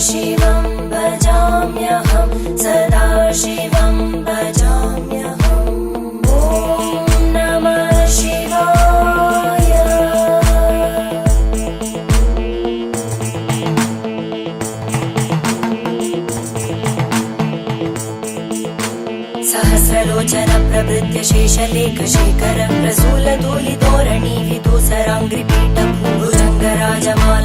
शिवं भजाम्यहं सदा शिवं भजाम्यहम् ॐ नमः शिवाय। सहस्रलोचन प्रभृत्य शेषलेखशेखर प्रसूलधूलिधोरणि विदूसराङ्घ्रिपीठ भुजङ्गराजमाला